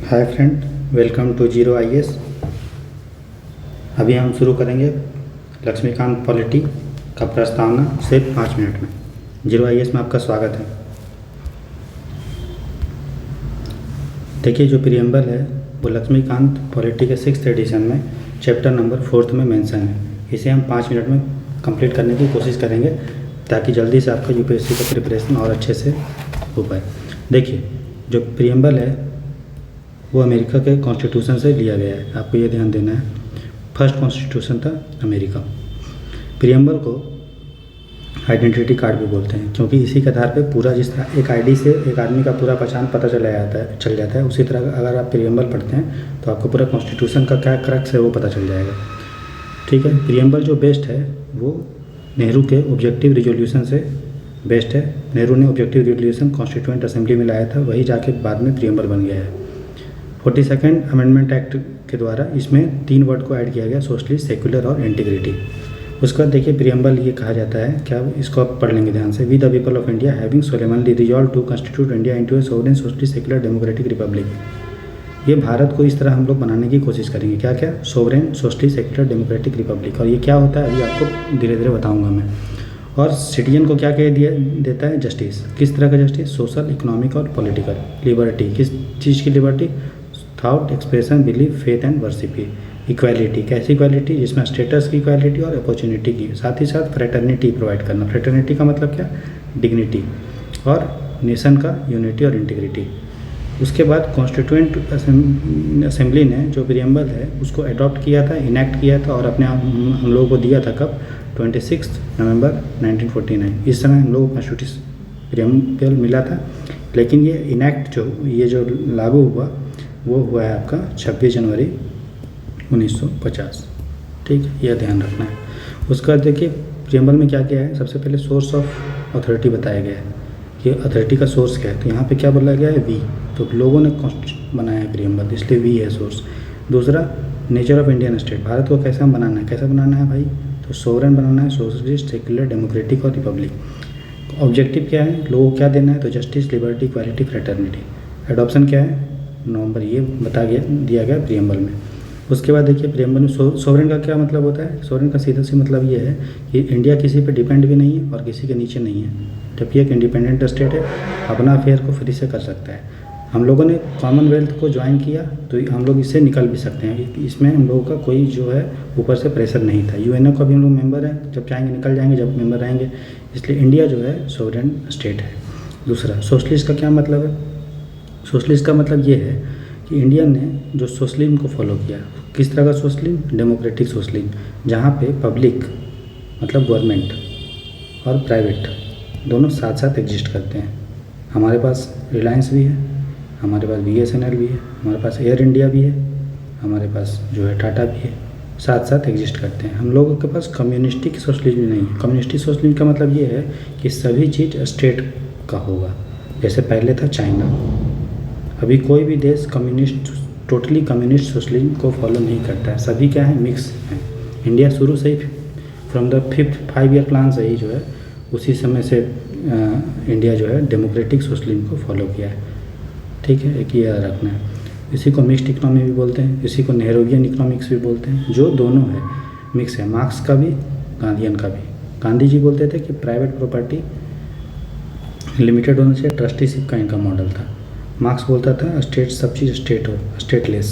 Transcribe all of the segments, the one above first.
Hi friend, welcome to zero IAS. अभी हम शुरू करेंगे लक्ष्मीकांत पॉलिटी का प्रस्तावना सिर्फ 5 मिनट में। जीरो आईएएस में आपका स्वागत है। देखिए, जो प्रीएम्बल है वो लक्ष्मीकांत पॉलिटी के 6th एडिशन में चैप्टर नंबर 4 में मेंशन है। इसे हम 5 मिनट में कंप्लीट करने की कोशिश करेंगे ताकि जल्दी से आपका यूपीएससी का प्रिपरेशन और अच्छे से हो पाए। देखिए, जो प्रीएम्बल है वो अमेरिका के कॉन्स्टिट्यूशन से लिया गया है। आपको ये ध्यान देना है, फर्स्ट कॉन्स्टिट्यूशन था अमेरिका। प्रीएम्बल को आइडेंटिटी कार्ड भी बोलते हैं, क्योंकि इसी के आधार पे पूरा, जिस तरह एक आईडी से एक आदमी का पूरा पहचान पता चल जाता है, उसी तरह अगर आप प्रीएम्बल पढ़ते हैं तो आपको पूरा कॉन्स्टिट्यूशन का क्या क्रक्स है वो पता चल जाएगा। ठीक है, प्रीएम्बल जो बेस्ड है वो नेहरू के ऑब्जेक्टिव रिजोल्यूशन से बेस्ड है। नेहरू ने ऑब्जेक्टिव रिजोल्यूशन कॉन्स्टिट्यूएंट असेंबली में लाया था, वही जाके बाद में प्रीएम्बल बन गया है। 42nd अमेंडमेंट एक्ट के द्वारा इसमें 3 वर्ड को ऐड किया गया, सोशलिस्ट, सेक्युलर और इंटीग्रिटी। उसके बाद देखिए, प्रीएम्बल ये कहा जाता है, क्या इसको आप पढ़ लेंगे ध्यान से। We the people of India having solemnly resolved to constitute India into a sovereign socialist secular democratic republic. ये भारत को इस तरह हम लोग बनाने की कोशिश करेंगे। क्या क्या? Sovereign socialist secular democratic Republic. और ये क्या होता है अभी आपको धीरे धीरे बताऊँगा मैं। और सिटीजन को क्या कह देता है? जस्टिस। किस तरह का जस्टिस? सोशल, इकोनॉमिक और पॉलिटिकल। लिबर्टी, किस चीज़ की liberty? Thought, expression, belief, faith and worship की। इक्वालिटी, कैसी इक्वालिटी? जिसमें स्टेटस की इक्वालिटी और अपॉर्चुनिटी की। साथ ही साथ फ्रेटर्निटी प्रोवाइड करना। फ्रेटर्निटी का मतलब क्या? डिग्निटी। और नेशन का यूनिटी और इंटीग्रिटी। उसके बाद कॉन्स्टिट्यूएंट असेंबली ने जो प्रीएम्बल है उसको अडॉप्ट किया था, इनैक्ट किया था और अपने हम लोगों को दिया था कब? 26 नवंबर 1949। इस समय हम लोगों को कॉन्स्टिट्यूशन प्रीएम्बल मिला था। लेकिन ये इनैक्ट जो लागू हुआ वो हुआ है आपका 26 जनवरी 1950। ठीक है, यह ध्यान रखना है। उसके बाद देखिए, प्रीएम्बल में क्या क्या है। सबसे पहले सोर्स ऑफ अथॉरिटी बताया गया है कि अथॉरिटी का सोर्स क्या है। तो यहाँ पे क्या बोला गया है? वी। तो लोगों ने बनाया है प्रीएम्बल, इसलिए वी है सोर्स। दूसरा, nature of Indian state. Bharat को कैसा बनाना है? कैसा बनाना है भाई? तो सोवरेन बनाना है, सोशलिस्ट, सेक्युलर, डेमोक्रेटिक और रिपब्लिक। ऑब्जेक्टिव क्या है? लोगों को क्या देना है? तो justice, liberty, equality, fraternity. Adoption क्या है? नवंबर, ये दिया गया प्रीएम्बल में। उसके बाद देखिए, प्रीएम्बल में सोवरेन का क्या मतलब होता है? सोवरेन का सीधा सी मतलब ये है कि इंडिया किसी पे डिपेंड भी नहीं है और किसी के नीचे नहीं है, जबकि एक इंडिपेंडेंट स्टेट है, अपना अफेयर को फ्री से कर सकता है। हम लोगों ने कॉमनवेल्थ को ज्वाइन किया तो हम लोग इससे निकल भी सकते हैं। इसमें हम लोगों का कोई जो है ऊपर से प्रेशर नहीं था। यूएनओ का भी हम लोग मेंबर हैं, जब चाहेंगे निकल जाएंगे, जब मेंबर रहेंगे। इसलिए इंडिया जो है सोवरेन स्टेट है। दूसरा, सोशलिस्ट का क्या मतलब है? सोशलिस्ट का मतलब ये है कि इंडिया ने जो सोशलिज्म को फॉलो किया। किस तरह का सोशलिज्म? डेमोक्रेटिक सोशलिज्म, जहाँ पे पब्लिक मतलब गवर्नमेंट और प्राइवेट दोनों साथ साथ एग्जिस्ट करते हैं। हमारे पास रिलायंस भी है, हमारे पास BSNL भी है, हमारे पास एयर इंडिया भी है, हमारे पास जो है टाटा भी है, साथ साथ एग्जिस्ट करते हैं। हम लोगों के पास कम्युनिस्टिक सोशलिज्म नहीं है। कम्युनिस्टिक सोशलिज्म का मतलब ये है कि सभी चीज़ स्टेट का होगा। जैसे पहले था चाइना। अभी कोई भी देश टोटली कम्युनिस्ट सोशलिज्म को फॉलो नहीं करता है। सभी क्या है? मिक्स हैं। इंडिया शुरू से ही from the 5th 5 year plan से ही जो है उसी समय से इंडिया जो है डेमोक्रेटिक सोशलिज्म को फॉलो किया है। ठीक है, एक ये रखना है। इसी को मिक्स्ड इकोनॉमी भी बोलते हैं, इसी को नेहरूवियन इकोनॉमिक्स भी बोलते हैं, जो दोनों है, मिक्स है। मार्क्स का भी, गांधीयन का भी। गांधी जी बोलते थे कि प्राइवेट प्रॉपर्टी लिमिटेड होने से ट्रस्टीशिप का इनका मॉडल था। मार्क्स बोलता था स्टेट, सब चीज़ स्टेट हो, स्टेटलेस,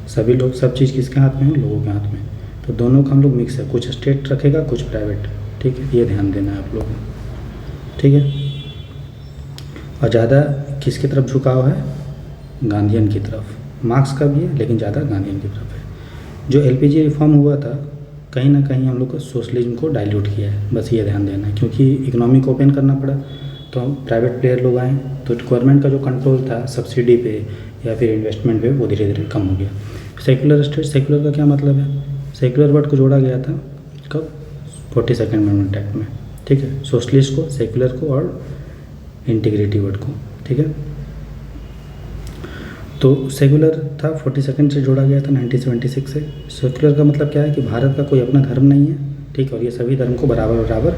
सभी लोग, सब चीज़ किसके हाथ में हो? लोगों के हाथ में। तो दोनों का हम लोग मिक्स है, कुछ स्टेट रखेगा, कुछ प्राइवेट। ठीक है, ये ध्यान देना है आप लोगों को। ठीक है, और ज़्यादा किसकी तरफ झुकाव है? गांधीयन की तरफ। मार्क्स का भी है लेकिन ज़्यादा गांधीयन की तरफ है। जो LPG रिफॉर्म हुआ था, कहीं ना कहीं हम लोग को सोशलिज्म को डाइल्यूट किया है, बस ये ध्यान देना है। क्योंकि इकोनॉमी को ओपन करना पड़ा तो प्राइवेट प्लेयर लोग आए, तो गवर्नमेंट का जो कंट्रोल था सब्सिडी पे या फिर इन्वेस्टमेंट पे, वो धीरे धीरे कम हो गया। सेकुलर स्टेट, सेकुलर का क्या मतलब है? सेकुलर वर्ड को जोड़ा गया था कब? 42nd अमेंडमेंट एक्ट में। ठीक है, सोशलिस्ट को, सेकुलर को और इंटीग्रिटी वर्ड को। ठीक है, तो सेकुलर था 42nd से जोड़ा गया था 1976 से। सेकुलर का मतलब क्या है कि भारत का कोई अपना धर्म नहीं है। ठीक है, और ये सभी धर्म को बराबर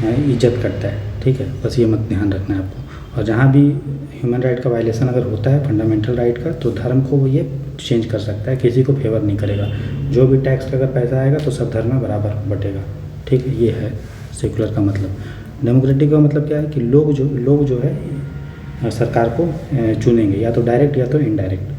इज्जत करता है। ठीक है, बस ये मत ध्यान रखना है आपको। और जहाँ भी ह्यूमन राइट का वायलेशन अगर होता है, फंडामेंटल राइट का, तो धर्म को वो ये चेंज कर सकता है, किसी को फेवर नहीं करेगा। जो भी टैक्स का अगर पैसा आएगा तो सब धर्म में बराबर बटेगा। ठीक है, ये है सेकुलर का मतलब। डेमोक्रेटिक का मतलब क्या है कि लोग जो है सरकार को चुनेंगे, या तो डायरेक्ट या तो इनडायरेक्ट।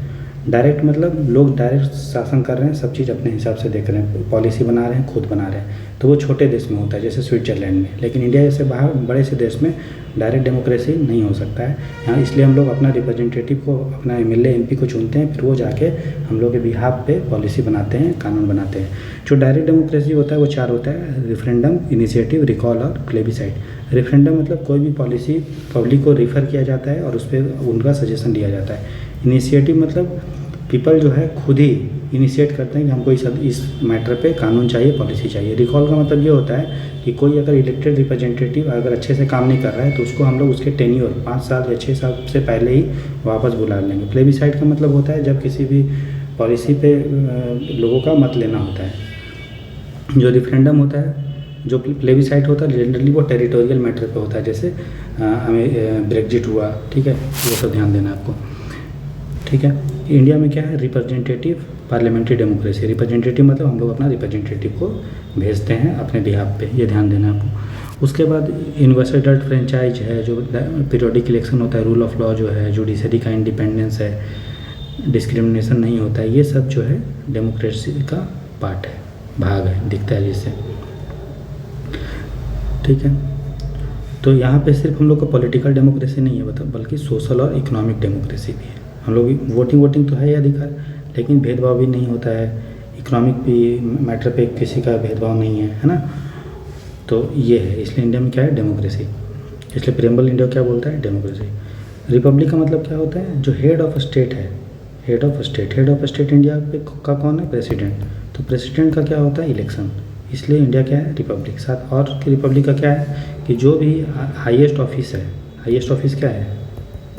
डायरेक्ट मतलब लोग डायरेक्ट शासन कर रहे हैं, सब चीज़ अपने हिसाब से देख रहे हैं, पॉलिसी बना रहे हैं, खुद बना रहे हैं। तो वो छोटे देश में होता है, जैसे स्विट्जरलैंड में। लेकिन इंडिया जैसे बाहर बड़े से देश में डायरेक्ट डेमोक्रेसी नहीं हो सकता है। यहाँ इसलिए हम लोग अपना रिप्रेजेंटेटिव को, अपना एमएलए एमपी को चुनते हैं, फिर वो जाके हम लोग के बिहाफ पे पॉलिसी बनाते हैं, कानून बनाते हैं। जो डायरेक्ट डेमोक्रेसी होता है वो 4 होता है: रेफरेंडम, इनिशिएटिव, रिकॉल और प्लेबिसाइड। रेफरेंडम मतलब कोई भी पॉलिसी पब्लिक को रिफ़र किया जाता है और उस पर उनका सजेशन लिया जाता है। इनिशिएटिव मतलब पीपल जो है खुद ही इनिशिएट करते हैं कि हमको इस मैटर पे कानून चाहिए, पॉलिसी चाहिए। रिकॉल का मतलब ये होता है कि कोई अगर इलेक्टेड रिप्रेजेंटेटिव अगर अच्छे से काम नहीं कर रहा है तो उसको हम लोग उसके टेन्योर 5 साल या 6 साल से पहले ही वापस बुला लेंगे। प्लेबिसाइड का मतलब होता है जब किसी भी पॉलिसी पे लोगों का मत लेना होता है। जो रेफरेंडम होता है, जो प्लेबिसाइड होता है, जनरली वो टेरिटोरियल मैटर पे होता है, जैसे हमें ब्रेग्जिट हुआ। ठीक है, ये सब ध्यान देना आपको। ठीक है, इंडिया में क्या है, रिप्रेजेंटेटिव पार्लियामेंट्री डेमोक्रेसी। रिप्रेजेंटेटिव मतलब हम लोग अपना रिप्रेजेंटेटिव को भेजते हैं अपने बिहाफ पे, ये ध्यान देना आपको। उसके बाद यूनिवर्सल एडल्ट फ्रेंचाइज है, जो पीरियोडिक इलेक्शन होता है, रूल ऑफ लॉ जो है, जुडिशरी का इंडिपेंडेंस है, डिस्क्रिमिनेशन नहीं होता है, ये सब जो है डेमोक्रेसी का पार्ट है, भाग है, दिखता है जिससे। ठीक है, तो यहाँ पे सिर्फ हम लोग को पॉलिटिकल डेमोक्रेसी नहीं है बल्कि सोशल और इकोनॉमिक डेमोक्रेसी भी है। हम लोग वोटिंग तो है ही अधिकार, लेकिन भेदभाव भी नहीं होता है। इकोनॉमिक भी मैटर पे किसी का भेदभाव नहीं है ना। तो ये है, इसलिए इंडिया में क्या है, डेमोक्रेसी। इसलिए प्रेम्बल इंडिया क्या बोलता है, डेमोक्रेसी। रिपब्लिक का मतलब क्या होता है, जो हेड ऑफ स्टेट है, हेड ऑफ स्टेट इंडिया पे का कौन है, प्रेसिडेंट। तो प्रेसिडेंट का क्या होता है, इलेक्शन। इसलिए इंडिया क्या है, रिपब्लिक। साथ और रिपब्लिक का क्या है कि जो भी हाईएस्ट ऑफिस है, हाईएस्ट ऑफिस क्या है,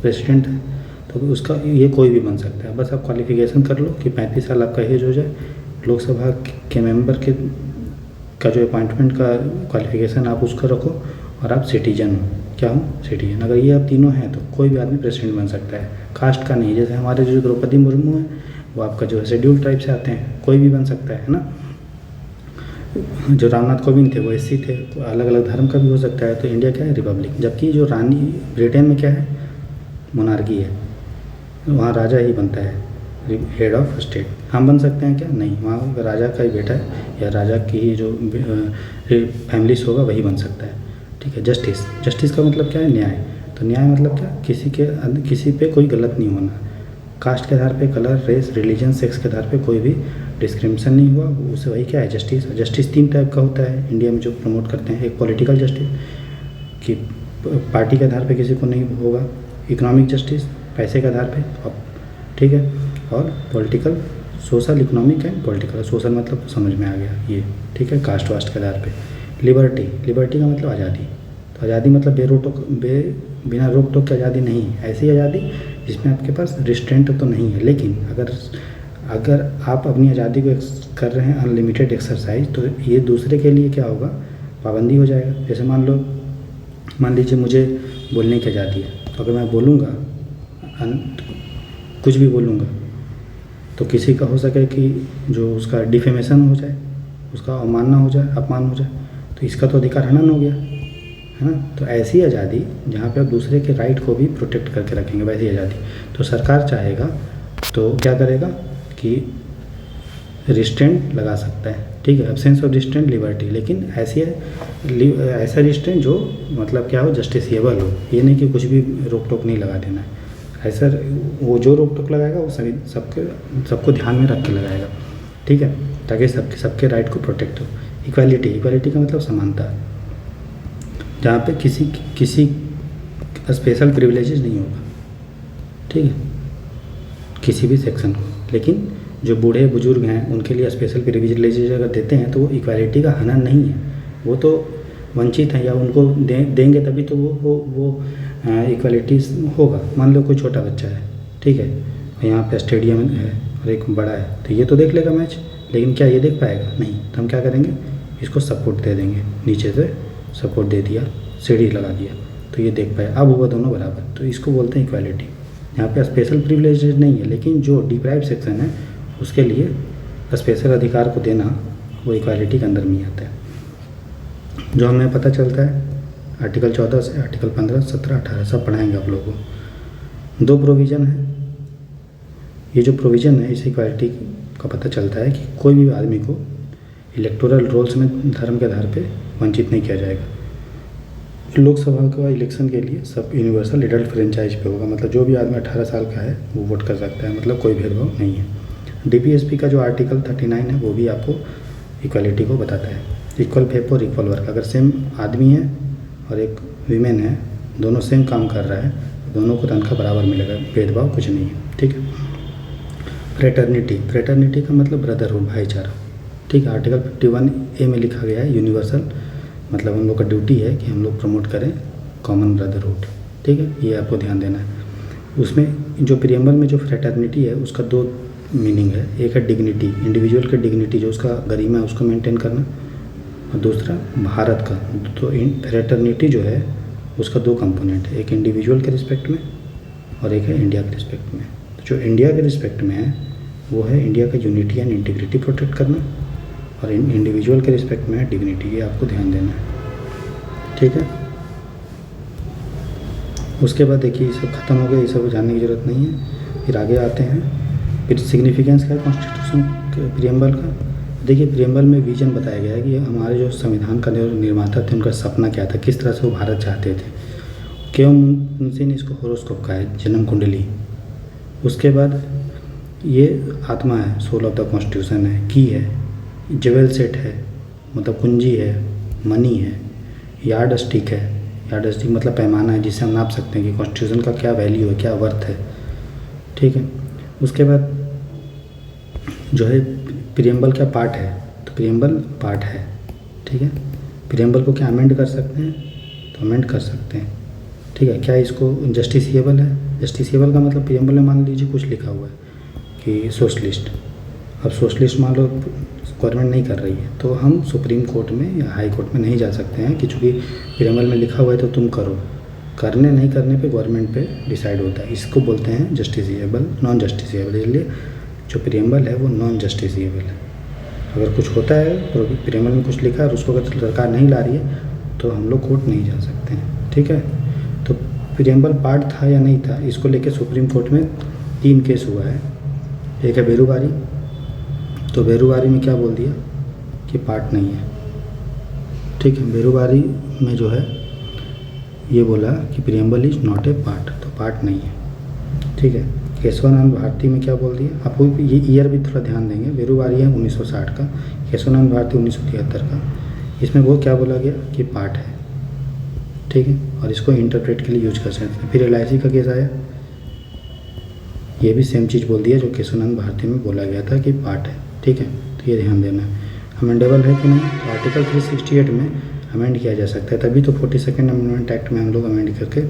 प्रेसिडेंट है। तो उसका ये कोई भी बन सकता है, बस आप क्वालिफिकेशन कर लो कि 35 साल आपका एज हो जाए। लोकसभा के मेंबर के का जो अपॉइंटमेंट का क्वालिफिकेशन आप उसका रखो, और आप सिटीजन हो, क्या हो, सिटीजन। अगर ये आप तीनों हैं तो कोई भी आदमी प्रेसिडेंट बन सकता है, कास्ट का नहीं। जैसे हमारे जो द्रौपदी मुर्मू है वो आपका जो है शेड्यूल ट्राइब से आते हैं, कोई भी बन सकता है ना। जो रामनाथ कोविंद थे वो एससी थे, अलग अलग धर्म का भी हो सकता है। तो इंडिया क्या है, रिपब्लिक। जबकि जो रानी ब्रिटेन में क्या है, मोनार्की है, वहाँ राजा ही बनता है, हेड ऑफ स्टेट। हम बन सकते हैं क्या, नहीं, वहाँ राजा का ही बेटा है या राजा की ही जो फैमिली से होगा वही बन सकता है। ठीक है, जस्टिस का मतलब क्या है, न्याय। तो न्याय मतलब क्या, किसी पे कोई गलत नहीं होना। कास्ट के आधार पे, कलर, रेस, रिलीजन, सेक्स के आधार पे कोई भी डिस्क्रिमिनेशन नहीं हुआ, उसे वही क्या है, जस्टिस। जस्टिस 3 टाइप का होता है इंडिया में जो प्रमोट करते हैं। एक पॉलिटिकल जस्टिस कि पार्टी के आधार पे किसी को नहीं होगा, इकोनॉमिक जस्टिस पैसे के आधार पे, और ठीक है, और political, social, economic and political. Social मतलब समझ में आ गया ये, ठीक है, कास्ट वास्ट के आधार पे। लिबर्टी का मतलब आज़ादी। तो आज़ादी मतलब बिना रोक टोक की आज़ादी नहीं, ऐसी आज़ादी जिसमें आपके पास रिस्ट्रेंट तो नहीं है। लेकिन अगर आप अपनी आज़ादी को कर रहे हैं अनलिमिटेड एक्सरसाइज, तो ये दूसरे के लिए क्या होगा, पाबंदी हो जाएगा। जैसे मान लीजिए मुझे बोलने की आज़ादी है, तो अगर मैं बोलूँगा, कुछ भी बोलूँगा, तो किसी का हो सके कि जो उसका डिफेमेशन हो जाए, उसका अवमानना हो जाए, अपमान हो जाए, तो इसका तो अधिकार हनन हो गया, है ना। तो ऐसी आज़ादी जहाँ पे आप दूसरे के राइट को भी प्रोटेक्ट करके रखेंगे, वैसी आज़ादी तो सरकार चाहेगा तो क्या करेगा कि रिस्ट्रेंट लगा सकता है। ठीक है, एब्सेंस ऑफ रिस्ट्रेंट लिबर्टी। लेकिन ऐसा रिस्ट्रेंट जो मतलब क्या हो, जस्टिसेबल हो। ये नहीं कि कुछ भी रोक टोक नहीं लगा देना है। ऐसा वो जो रोक टोक लगाएगा वो सबको ध्यान में रख के लगाएगा। ठीक है, ताकि सबके राइट को प्रोटेक्ट हो। इक्वालिटी का मतलब समानता, जहाँ पे किसी स्पेशल प्रिविलेजेस नहीं होगा। ठीक है, किसी भी सेक्शन को। लेकिन जो बूढ़े बुजुर्ग हैं उनके लिए स्पेशल प्रिविलेजेस अगर देते हैं तो वो इक्वालिटी का हनन नहीं है, वो तो वंचित हैं, या उनको देंगे तभी तो वो इक्वालिटी होगा। मान लो कोई छोटा बच्चा है, ठीक है, यहाँ पे स्टेडियम है और एक बड़ा है, तो ये तो देख लेगा मैच, लेकिन क्या ये देख पाएगा, नहीं। तो हम क्या करेंगे, इसको सपोर्ट दे देंगे, नीचे से सपोर्ट दे दिया, सीढ़ी लगा दिया, तो ये देख पाए, अब हुआ दोनों बराबर, तो इसको बोलते हैं इक्वालिटी। यहाँ पे स्पेशल प्रिविलेज नहीं है, लेकिन जो डिप्राइव सेक्शन है उसके लिए स्पेशल अधिकार को देना वो इक्वालिटी के अंदर में ही आता है। जो हमें पता चलता है आर्टिकल 14 से आर्टिकल 15, 17, 18 सब पढ़ाएंगे आप लोगों को। 2 प्रोविज़न है, ये जो प्रोविज़न है इस इक्वालिटी का पता चलता है कि कोई भी आदमी को इलेक्टोरल रोल्स में धर्म के आधार पे वंचित नहीं किया जाएगा। लोकसभा का इलेक्शन के लिए सब यूनिवर्सल एडल्ट फ्रेंचाइज पे होगा, मतलब जो भी आदमी 18 साल का है वो वोट कर सकता है, मतलब कोई भेदभाव नहीं है। DPSP का जो आर्टिकल 39 है वो भी आपको इक्वालिटी को बताता है। Equal pay for equal work, अगर सेम आदमी है और एक वीमेन है, दोनों सेम काम कर रहा है, दोनों को तनख्वाह बराबर मिलेगा, भेदभाव कुछ नहीं है, ठीक है। फ्रेटर्निटी का मतलब ब्रदरहुड, भाईचारा, ठीक है। आर्टिकल 51A में लिखा गया है यूनिवर्सल, मतलब हम लोग का ड्यूटी है कि हम लोग प्रमोट करें कॉमन ब्रदरहुड, ठीक है, ये आपको ध्यान देना है। उसमें जो प्रियम्बल में जो फ्रेटर्निटी है उसका 2 मीनिंग है, एक है डिग्निटी, इंडिविजुअल की डिग्निटी जो उसका गरिमा है उसको मेंटेन करना, और दूसरा भारत का। तो फ्रेटर्निटी जो है उसका 2 कंपोनेंट है, एक इंडिविजुअल के रिस्पेक्ट में और एक है इंडिया के रिस्पेक्ट में। तो जो इंडिया के रिस्पेक्ट में है वो है इंडिया का यूनिटी एंड इंटीग्रिटी प्रोटेक्ट करना, और इंडिविजुअल के रिस्पेक्ट में है डिग्निटी, ये आपको ध्यान देना है, ठीक है। उसके बाद देखिए ये सब खत्म हो गया, ये सब जानने की ज़रूरत नहीं है। फिर आगे आते हैं, फिर सिग्निफिकेंस क्या है कॉन्स्टिट्यूशन प्रियम्बल का। देखिए प्रियम्बल में विजन बताया गया है कि हमारे जो संविधान का जो निर्माता थे उनका सपना क्या था, किस तरह से वो भारत चाहते थे। केवल मुंशी ने इसको होरोस्कोप कहा है, जन्म कुंडली। उसके बाद ये आत्मा है, सोल ऑफ द कॉन्स्टिट्यूशन है, की है, ज्वेल सेट है, मतलब कुंजी है, मनी है, यार्ड स्टिक है। यार्ड स्टिक मतलब पैमाना है जिससे हम नाप सकते हैं कि कॉन्स्टिट्यूशन का क्या वैल्यू है, क्या वर्थ है, ठीक है। उसके बाद जो है प्रियम्बल क्या पार्ट है, तो प्रियम्बल पार्ट है, ठीक है। प्रियम्बल को क्या अमेंड कर सकते हैं, तो अमेंड कर सकते हैं, ठीक है। क्या इसको जस्टिसिएबल है, जस्टिसिएबल का मतलब प्रियम्बल में मान लीजिए कुछ लिखा हुआ है कि सोशलिस्ट, अब सोशलिस्ट मान लो गवर्नमेंट नहीं कर रही है, तो हम सुप्रीम कोर्ट में या हाई कोर्ट में नहीं जा सकते हैं कि चूँकि प्रियम्बल में लिखा हुआ है तो तुम करो, करने नहीं करने पे गवर्नमेंट पे डिसाइड होता है। इसको बोलते हैं जस्टिसिएबल, नॉन जस्टिसिएबल। इसलिए जो प्रियम्बल है वो नॉन जस्टिसिएबल है। अगर कुछ होता है तो प्रियम्बल में कुछ लिखा है और उसको अगर सरकार नहीं ला रही है तो हम लोग कोर्ट नहीं जा सकते हैं, ठीक है। तो प्रियम्बल पार्ट था या नहीं था, इसको लेके सुप्रीम कोर्ट में 3 केस हुआ है। एक है बेरुबारी, तो बेरुबारी में क्या बोल दिया कि पार्ट नहीं है, ठीक है। बेरुबारी में जो है ये बोला कि preamble is not a part, तो पार्ट नहीं है, ठीक है। केशवानंद भारती में क्या बोल दिया, आपको ये ईयर भी थोड़ा ध्यान देंगे। बेरुबारी है 1960 का, केशवानंद भारती 1973 का। इसमें वो क्या बोला गया कि पार्ट है, ठीक है, और इसको इंटरप्रेट के लिए यूज कर सकते हैं। फिर LIC का केस आया, ये भी सेम चीज़ बोल दिया जो केशवानंद भारती में बोला गया था कि पार्ट है, ठीक है। तो ये ध्यान देना है। अमेंडेबल है कि नहीं, तो आर्टिकल 368 में अमेंड किया जा सकता है, तभी तो 42nd अमेंडमेंट एक्ट में हम लोग अमेंड करके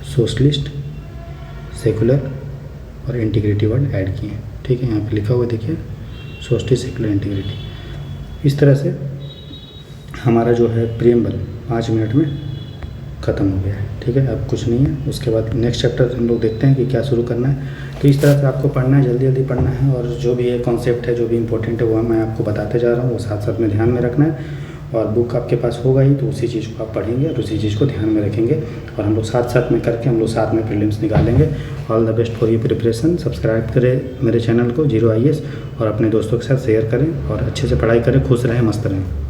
सोशलिस्ट, सेकुलर और इंटीग्रिटी वर्ड ऐड किए, ठीक है। यहाँ पे लिखा हुआ देखिए, सोशलिस्ट, सेकुलर, इंटीग्रिटी। इस तरह से हमारा जो है प्रियम्बल 5 मिनट में ख़त्म हो गया है, ठीक है। अब कुछ नहीं है। उसके बाद नेक्स्ट चैप्टर हम लोग देखते हैं कि क्या शुरू करना है। तो इस तरह से आपको पढ़ना है, जल्दी जल्दी पढ़ना है, और जो भी ये कॉन्सेप्ट है, जो भी इंपॉर्टेंट है वो मैं आपको बताते जा रहा हूँ, वो साथ साथ में ध्यान में रखना है। और बुक आपके पास होगा ही तो उसी चीज़ को आप पढ़ेंगे और उसी चीज़ को ध्यान में रखेंगे, और हम लोग साथ साथ में करके हम लोग साथ में प्रीलिम्स निकालेंगे। All the best for your preparation. Subscribe करें मेरे चैनल को 0IS, और अपने दोस्तों के साथ शेयर करें और अच्छे से पढ़ाई करें, खुश रहें, मस्त रहें।